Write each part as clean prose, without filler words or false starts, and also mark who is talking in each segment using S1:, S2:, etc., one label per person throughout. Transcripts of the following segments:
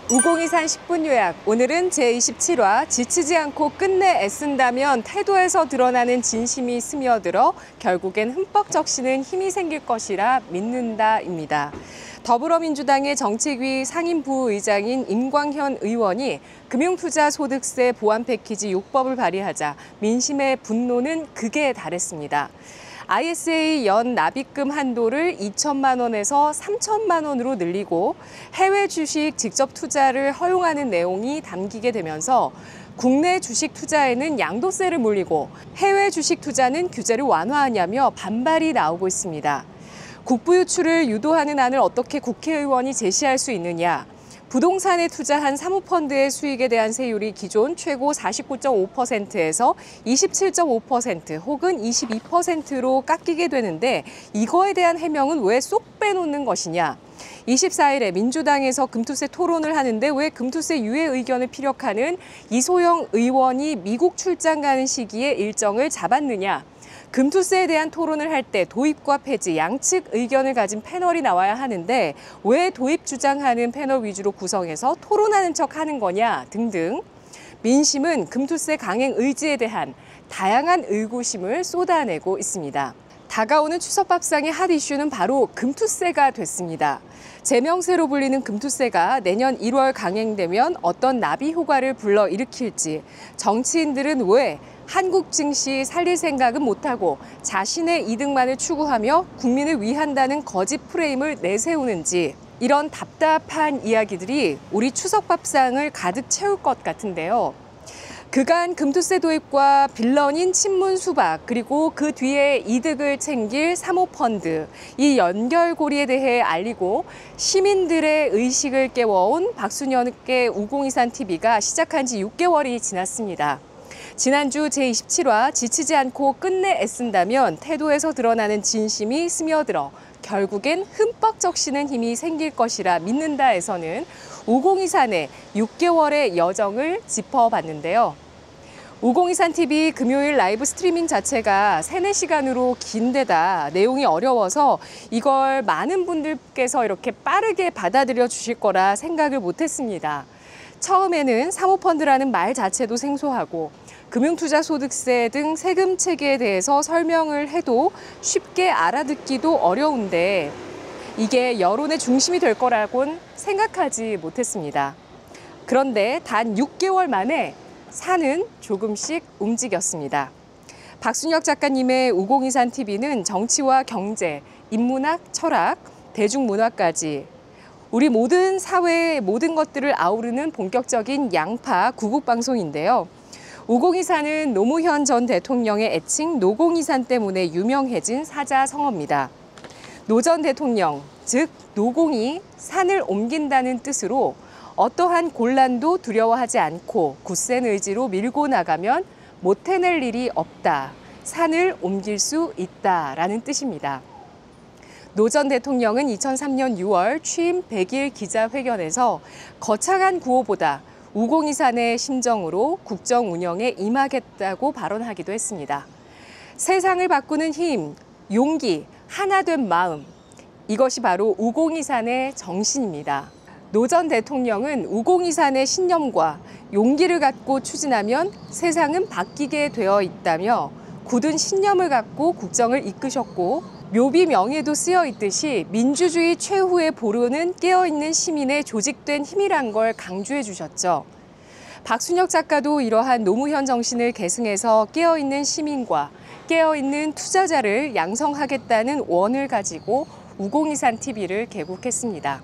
S1: 우공이산 10분 요약. 오늘은 제27화 지치지 않고 끝내 애쓴다면 태도에서 드러나는 진심이 스며들어 결국엔 흠뻑 적시는 힘이 생길 것이라 믿는다입니다. 더불어민주당의 정책위 상임부의장인 임광현 의원이 금융투자소득세 보완 패키지 6법을 발의하자 민심의 분노는 극에 달했습니다. ISA 연 납입금 한도를 2천만 원에서 3천만 원으로 늘리고 해외 주식 직접 투자를 허용하는 내용이 담기게 되면서 국내 주식 투자에는 양도세를 물리고 해외 주식 투자는 규제를 완화하냐며 반발이 나오고 있습니다. 국부 유출을 유도하는 안을 어떻게 국회의원이 제시할 수 있느냐? 부동산에 투자한 사모펀드의 수익에 대한 세율이 기존 최고 49.5%에서 27.5% 혹은 22%로 깎이게 되는데 이거에 대한 해명은 왜 쏙 빼놓는 것이냐? 24일에 민주당에서 금투세 토론을 하는데 왜 금투세 유예 의견을 피력하는 이소영 의원이 미국 출장 가는 시기에 일정을 잡았느냐? 금투세에 대한 토론을 할 때 도입과 폐지 양측 의견을 가진 패널이 나와야 하는데 왜 도입 주장하는 패널 위주로 구성해서 토론하는 척 하는 거냐 등등. 민심은 금투세 강행 의지에 대한 다양한 의구심을 쏟아내고 있습니다. 다가오는 추석밥상의 핫 이슈는 바로 금투세가 됐습니다. 제명세로 불리는 금투세가 내년 1월 강행되면 어떤 나비 효과를 불러일으킬지, 정치인들은 왜 한국 증시 살릴 생각은 못하고 자신의 이득만을 추구하며 국민을 위한다는 거짓 프레임을 내세우는지, 이런 답답한 이야기들이 우리 추석밥상을 가득 채울 것 같은데요. 그간 금투세 도입과 빌런인 친문수박 그리고 그 뒤에 이득을 챙길 사모펀드, 이 연결고리에 대해 알리고 시민들의 의식을 깨워온 박순영의 우공이산 TV가 시작한 지 6개월이 지났습니다. 지난주 제27화 지치지 않고 끝내 애쓴다면 태도에서 드러나는 진심이 스며들어 결국엔 흠뻑 적시는 힘이 생길 것이라 믿는다에서는 우공이산의 6개월의 여정을 짚어봤는데요. 우공이산 TV 금요일 라이브 스트리밍 자체가 3-4시간으로 긴데다 내용이 어려워서 이걸 많은 분들께서 이렇게 빠르게 받아들여 주실 거라 생각을 못했습니다. 처음에는 사모펀드라는 말 자체도 생소하고 금융투자소득세 등 세금 체계에 대해서 설명을 해도 쉽게 알아듣기도 어려운데 이게 여론의 중심이 될 거라고는 생각하지 못했습니다. 그런데 단 6개월 만에 산은 조금씩 움직였습니다. 박순영 작가님의 우공이산 TV는 정치와 경제, 인문학, 철학, 대중문화까지 우리 모든 사회의 모든 것들을 아우르는 본격적인 양파 구국방송인데요. 우공이산은 노무현 전 대통령의 애칭 노공이산 때문에 유명해진 사자성어입니다. 노 전 대통령, 즉 노공이 산을 옮긴다는 뜻으로 어떠한 곤란도 두려워하지 않고 굳센 의지로 밀고 나가면 못 해낼 일이 없다. 산을 옮길 수 있다라는 뜻입니다. 노 전 대통령은 2003년 6월 취임 100일 기자회견에서 거창한 구호보다 우공이산의 심정으로 국정 운영에 임하겠다고 발언하기도 했습니다. 세상을 바꾸는 힘, 용기, 하나된 마음, 이것이 바로 우공이산의 정신입니다. 노 전 대통령은 우공이산의 신념과 용기를 갖고 추진하면 세상은 바뀌게 되어 있다며 굳은 신념을 갖고 국정을 이끄셨고 묘비 명예도 쓰여 있듯이 민주주의 최후의 보루는 깨어있는 시민의 조직된 힘이란 걸 강조해 주셨죠. 박순영 작가도 이러한 노무현 정신을 계승해서 깨어있는 시민과 깨어있는 투자자를 양성하겠다는 원을 가지고 우공이산 TV를 개국했습니다.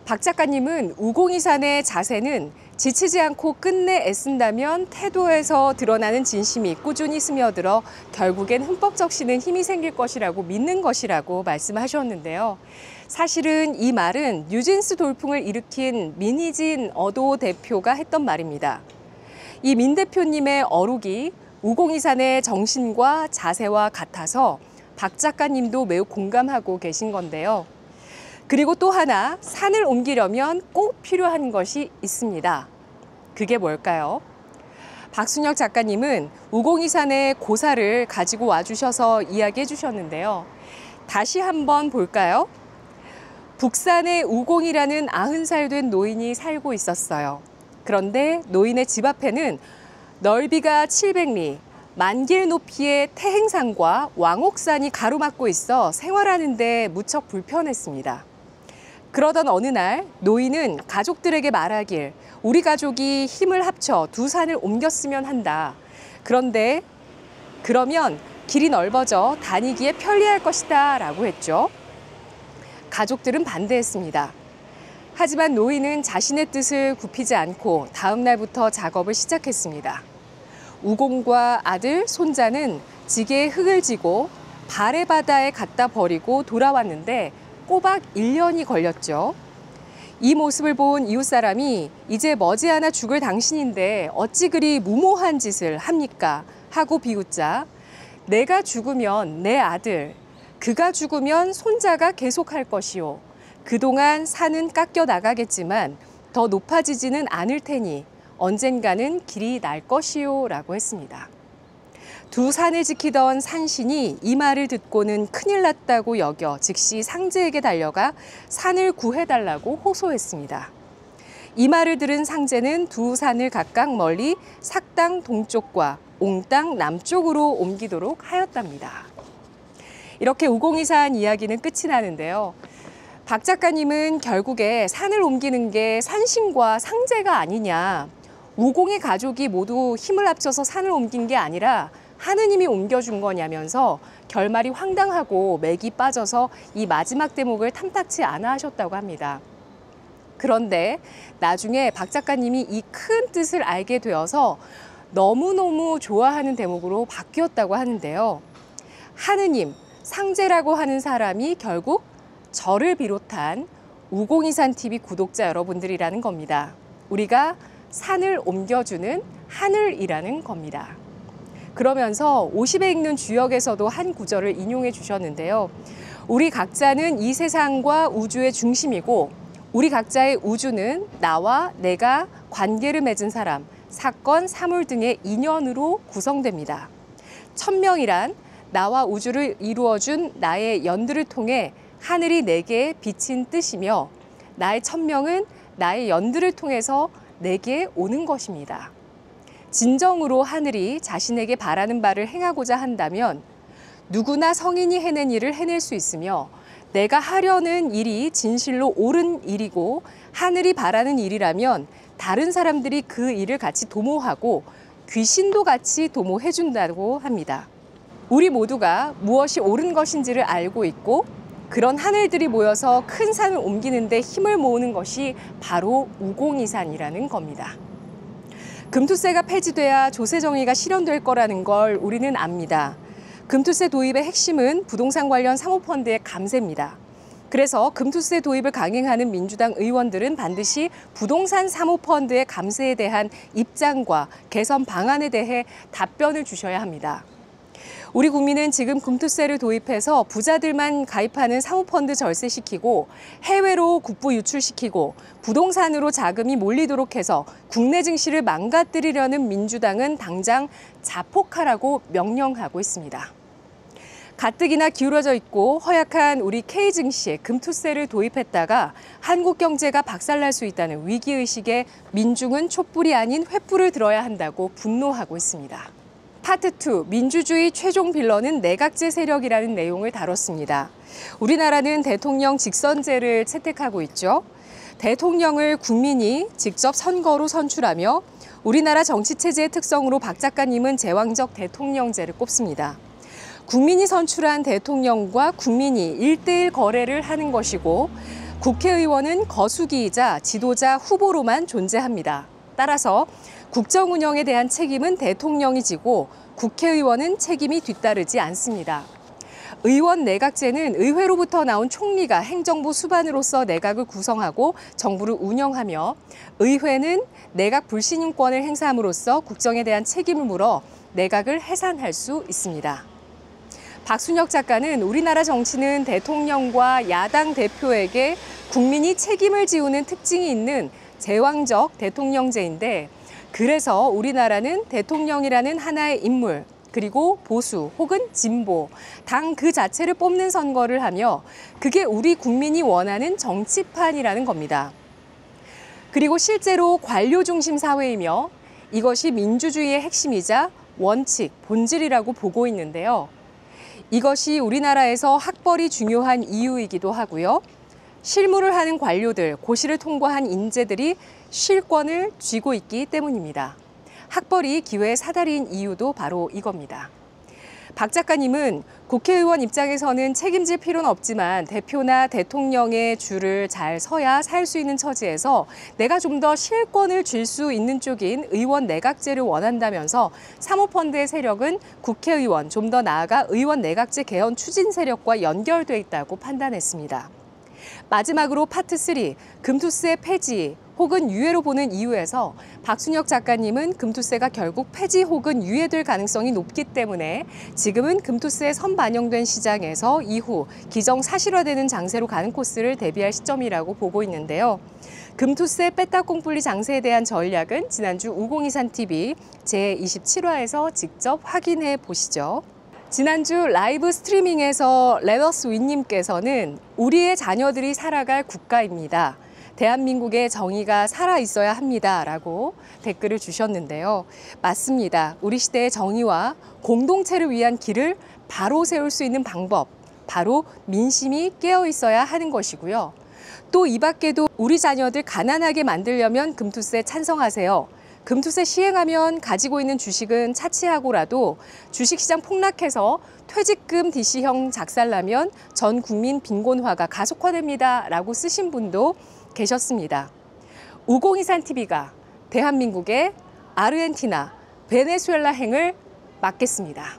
S1: 박 작가님은 우공이산의 자세는 지치지 않고 끝내 애쓴다면 태도에서 드러나는 진심이 꾸준히 스며들어 결국엔 흠뻑 적시는 힘이 생길 것이라고 믿는 것이라고 말씀하셨는데요. 사실은 이 말은 뉴진스 돌풍을 일으킨 민희진 어도 대표가 했던 말입니다. 이 민 대표님의 어록이 우공이산의 정신과 자세와 같아서 박 작가님도 매우 공감하고 계신 건데요. 그리고 또 하나 산을 옮기려면 꼭 필요한 것이 있습니다. 그게 뭘까요? 박순영 작가님은 우공이산의 고사를 가지고 와주셔서 이야기해 주셨는데요. 다시 한번 볼까요? 북산에 우공이라는 90살 된 노인이 살고 있었어요. 그런데 노인의 집 앞에는 넓이가 700리, 만길 높이의 태행산과 왕옥산이 가로막고 있어 생활하는 데 무척 불편했습니다. 그러던 어느 날 노인은 가족들에게 말하길 우리 가족이 힘을 합쳐 두 산을 옮겼으면 한다. 그런데 그러면 길이 넓어져 다니기에 편리할 것이다 라고 했죠. 가족들은 반대했습니다. 하지만 노인은 자신의 뜻을 굽히지 않고 다음 날부터 작업을 시작했습니다. 우공과 아들, 손자는 지게에 흙을 지고 발해 바다에 갖다 버리고 돌아왔는데 꼬박 1년이 걸렸죠. 이 모습을 본 이웃 사람이 이제 머지않아 죽을 당신인데 어찌 그리 무모한 짓을 합니까? 하고 비웃자 내가 죽으면 내 아들, 그가 죽으면 손자가 계속할 것이오. 그동안 산은 깎여 나가겠지만 더 높아지지는 않을 테니 언젠가는 길이 날 것이오 라고 했습니다. 두 산을 지키던 산신이 이 말을 듣고는 큰일 났다고 여겨 즉시 상제에게 달려가 산을 구해달라고 호소했습니다. 이 말을 들은 상제는 두 산을 각각 멀리 삭당 동쪽과 옹당 남쪽으로 옮기도록 하였답니다. 이렇게 우공이산 이야기는 끝이 나는데요. 박 작가님은 결국에 산을 옮기는 게 산신과 상제가 아니냐, 우공의 가족이 모두 힘을 합쳐서 산을 옮긴 게 아니라 하느님이 옮겨준 거냐면서 결말이 황당하고 맥이 빠져서 이 마지막 대목을 탐탁치 않아 하셨다고 합니다. 그런데 나중에 박 작가님이 이 큰 뜻을 알게 되어서 너무너무 좋아하는 대목으로 바뀌었다고 하는데요. 하느님, 상제라고 하는 사람이 결국 저를 비롯한 우공이산 TV 구독자 여러분들이라는 겁니다. 우리가 산을 옮겨주는 하늘이라는 겁니다. 그러면서 50에 읽는 주역에서도 한 구절을 인용해 주셨는데요. 우리 각자는 이 세상과 우주의 중심이고 우리 각자의 우주는 나와 내가 관계를 맺은 사람, 사건, 사물 등의 인연으로 구성됩니다. 천명이란 나와 우주를 이루어준 나의 연들을 통해 하늘이 내게 비친 뜻이며 나의 천명은 나의 연들을 통해서 내게 오는 것입니다. 진정으로 하늘이 자신에게 바라는 바를 행하고자 한다면 누구나 성인이 해낸 일을 해낼 수 있으며 내가 하려는 일이 진실로 옳은 일이고 하늘이 바라는 일이라면 다른 사람들이 그 일을 같이 도모하고 귀신도 같이 도모해준다고 합니다. 우리 모두가 무엇이 옳은 것인지를 알고 있고 그런 하늘들이 모여서 큰 산을 옮기는 데 힘을 모으는 것이 바로 우공이산이라는 겁니다. 금투세가 폐지돼야 조세 정의가 실현될 거라는 걸 우리는 압니다. 금투세 도입의 핵심은 부동산 관련 사모펀드의 감세입니다. 그래서 금투세 도입을 강행하는 민주당 의원들은 반드시 부동산 사모펀드의 감세에 대한 입장과 개선 방안에 대해 답변을 주셔야 합니다. 우리 국민은 지금 금투세를 도입해서 부자들만 가입하는 사모펀드 절세시키고 해외로 국부 유출시키고 부동산으로 자금이 몰리도록 해서 국내 증시를 망가뜨리려는 민주당은 당장 자폭하라고 명령하고 있습니다. 가뜩이나 기울어져 있고 허약한 우리 K증시에 금투세를 도입했다가 한국 경제가 박살날 수 있다는 위기의식에 민중은 촛불이 아닌 횃불을 들어야 한다고 분노하고 있습니다. 파트 2, 민주주의 최종 빌런은 내각제 세력이라는 내용을 다뤘습니다. 우리나라는 대통령 직선제를 채택하고 있죠. 대통령을 국민이 직접 선거로 선출하며 우리나라 정치체제의 특성으로 박 작가님은 제왕적 대통령제를 꼽습니다. 국민이 선출한 대통령과 국민이 1대1 거래를 하는 것이고 국회의원은 거수기이자 지도자 후보로만 존재합니다. 따라서 국정 운영에 대한 책임은 대통령이 지고 국회의원은 책임이 뒤따르지 않습니다. 의원 내각제는 의회로부터 나온 총리가 행정부 수반으로서 내각을 구성하고 정부를 운영하며 의회는 내각 불신임권을 행사함으로써 국정에 대한 책임을 물어 내각을 해산할 수 있습니다. 박순혁 작가는 우리나라 정치는 대통령과 야당 대표에게 국민이 책임을 지우는 특징이 있는 제왕적 대통령제인데 그래서 우리나라는 대통령이라는 하나의 인물, 그리고 보수 혹은 진보, 당 그 자체를 뽑는 선거를 하며 그게 우리 국민이 원하는 정치판이라는 겁니다. 그리고 실제로 관료 중심 사회이며 이것이 민주주의의 핵심이자 원칙, 본질이라고 보고 있는데요. 이것이 우리나라에서 학벌이 중요한 이유이기도 하고요. 실무를 하는 관료들, 고시를 통과한 인재들이 실권을 쥐고 있기 때문입니다. 학벌이 기회의 사다리인 이유도 바로 이겁니다. 박 작가님은 국회의원 입장에서는 책임질 필요는 없지만 대표나 대통령의 줄을 잘 서야 살 수 있는 처지에서 내가 좀 더 실권을 쥘 수 있는 쪽인 의원 내각제를 원한다면서 사모펀드의 세력은 국회의원, 좀 더 나아가 의원 내각제 개헌 추진 세력과 연결돼 있다고 판단했습니다. 마지막으로 파트 3, 금투세 폐지 혹은 유예로 보는 이유에서 박순혁 작가님은 금투세가 결국 폐지 혹은 유예될 가능성이 높기 때문에 지금은 금투세에 선반영된 시장에서 이후 기정사실화되는 장세로 가는 코스를 대비할 시점이라고 보고 있는데요. 금투세 뺐다 꽁뿔리 장세에 대한 전략은 지난주 우공이산TV 제27화에서 직접 확인해 보시죠. 지난주 라이브 스트리밍에서 레더스 윈님께서는 우리의 자녀들이 살아갈 국가입니다. 대한민국의 정의가 살아있어야 합니다. 라고 댓글을 주셨는데요. 맞습니다. 우리 시대의 정의와 공동체를 위한 길을 바로 세울 수 있는 방법, 바로 민심이 깨어 있어야 하는 것이고요. 또 이 밖에도 우리 자녀들 가난하게 만들려면 금투세 찬성하세요. 금투세 시행하면 가지고 있는 주식은 차치하고라도 주식시장 폭락해서 퇴직금 DC형 작살나면 전 국민 빈곤화가 가속화됩니다. 라고 쓰신 분도 계셨습니다. 우공이산TV가 대한민국의 아르헨티나, 베네수엘라행을 막겠습니다.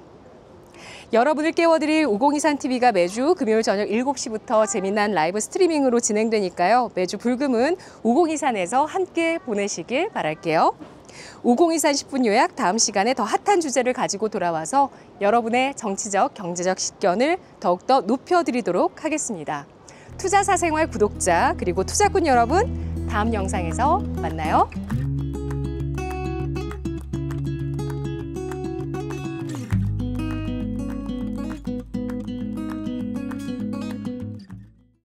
S1: 여러분을 깨워드릴 우공이산TV가 매주 금요일 저녁 7시부터 재미난 라이브 스트리밍으로 진행되니까요. 매주 불금은 우공이산에서 함께 보내시길 바랄게요. 우공이산 10분 요약 다음 시간에 더 핫한 주제를 가지고 돌아와서 여러분의 정치적, 경제적 식견을 더욱더 높여드리도록 하겠습니다. 투자사생활 구독자 그리고 투자꾼 여러분, 다음 영상에서 만나요.